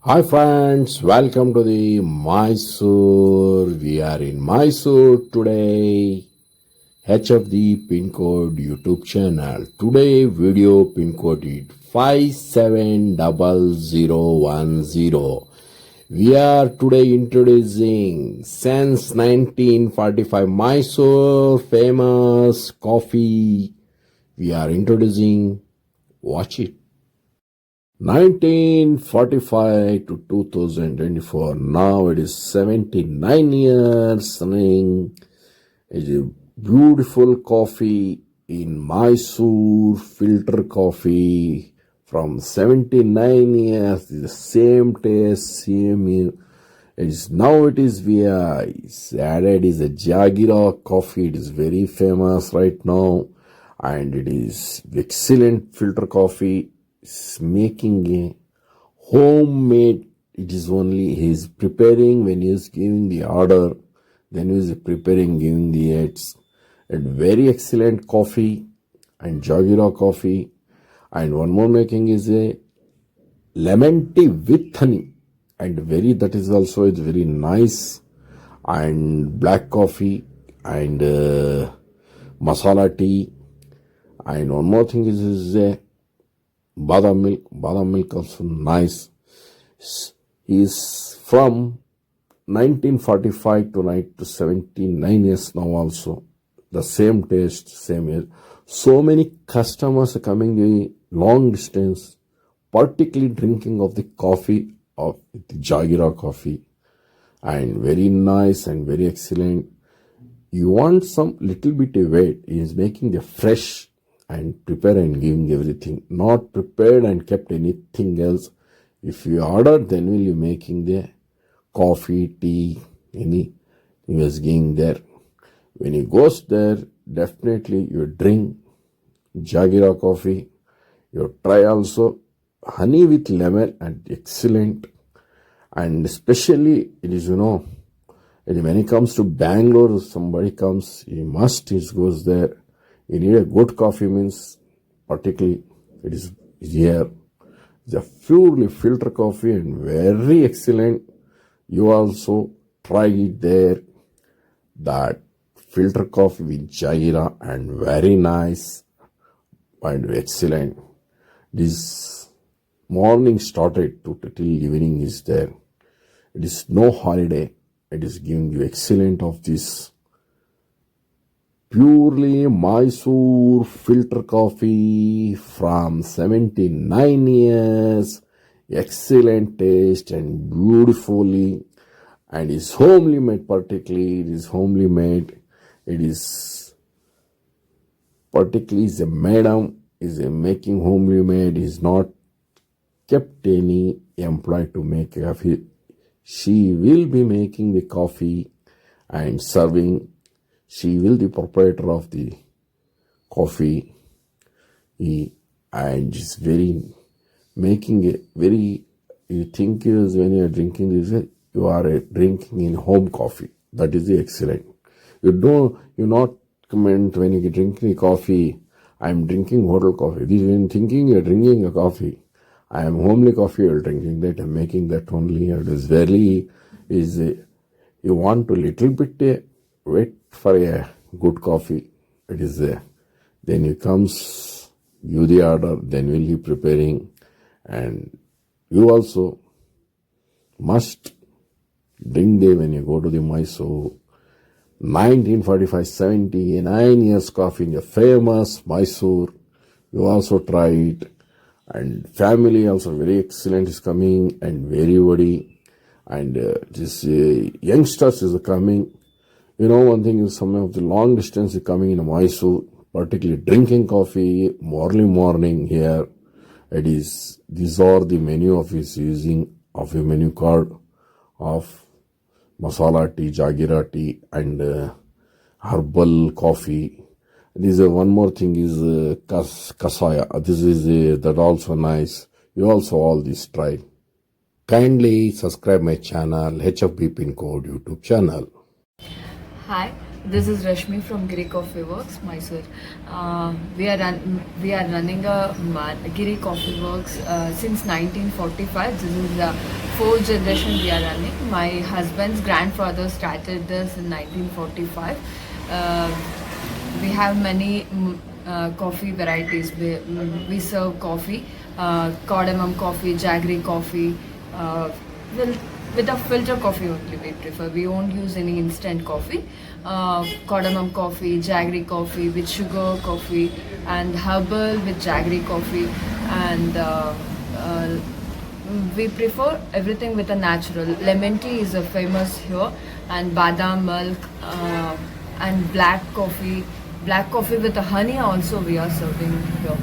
Hi friends, welcome to the Mysore. We are in Mysore today. HFD pin code YouTube channel. Today video pin code is 570010. We are today introducing since 1945 Mysore famous coffee. We are introducing. Watch it. 1945 to 2024. Now it is 79 years running. It's a beautiful coffee in Mysore, filter coffee from 79 years. The same taste, same. Now it is via it's added is a Jagira coffee. It is very famous right now, and it is excellent filter coffee. It's making a homemade. It is only he is preparing when he is giving the order, then he is preparing giving the ads. And very excellent coffee and Jagira coffee. And one more making is a lemon tea with honey, and that is also it's very nice. And black coffee and masala tea. And one more thing is a badam milk. Badam milk also nice. He is from 1945 to 79 years now also. The same taste, same year. So many customers are coming the long distance, particularly drinking of the coffee of the Jagira coffee. And very nice and very excellent. You want some little bit of weight. He is making the fresh and prepare and giving everything. Not prepared and kept anything else. If you order, then will you making the coffee, tea, any he was giving there. When he goes there, definitely you drink Jagira coffee. You try also honey with lemon and excellent. And especially it is when it comes to Bangalore, somebody comes, he goes there. You need a good coffee means particularly it is here. It's a purely filter coffee and very excellent. You also try it there. That filter coffee with Jagira and very nice and excellent. This morning started to till evening is there. It is no holiday. It is giving you excellent of this purely Mysore filter coffee from 79 years. Excellent taste and beautifully. And is homely made particularly. It is homely made. It is particularly is a madam is a making homely made. Is not kept any employee to make coffee. She will be making the coffee and serving. She will be the proprietor of the coffee. And is very making a very, you think is when you are drinking this, you are drinking in home coffee. That is the excellent. You not comment when you drinking coffee, I am drinking hotel coffee. This when thinking you are drinking a coffee, I am homely coffee you are drinking that, I am making that only. It is very, you want to little bit wait for a good coffee. It is then you comes, you the order, then will be preparing. And you also must drink there when you go to the Mysore. 1945, 79 years coffee in the famous Mysore. You also try it. And family also very excellent is coming and everybody. And this youngsters is coming. One thing is some of the long distance is coming in Mysore, particularly drinking coffee early morning here. It is, these are the menu of his using of a menu card of masala tea, Jagira tea, and herbal coffee. This one more thing is kasaya. This is that also nice. You also all this try. Kindly subscribe my channel HFB Pin Code YouTube channel. Hi, This is Rashmi from Giri Coffee Works, Mysore. We are running a Giri Coffee Works since 1945. This is the fourth generation we are running. My husband's grandfather started this in 1945. Uh, we have many coffee varieties. We serve coffee, cardamom coffee, jaggery coffee. Well, with a filter coffee only we prefer. We won't use any instant coffee. Cardamom coffee, jaggery coffee with sugar coffee, and herbal with jaggery coffee, and we prefer everything with a natural. Lemon tea is a famous here, and badam milk, and black coffee with a honey also we are serving here.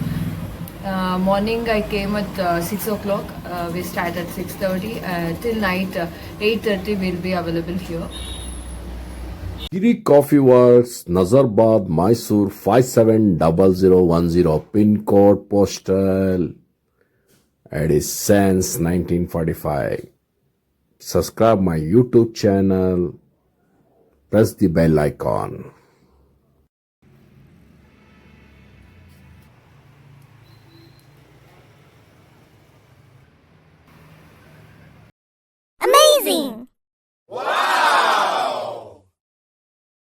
Morning I came at 6 o'clock. We start at 6:30 till night 8:30. We'll be available here. Giri Coffee Works, Nazarbad, Mysore 570010, pin code postal. It is since 1945. Subscribe my YouTube channel. Press the bell icon.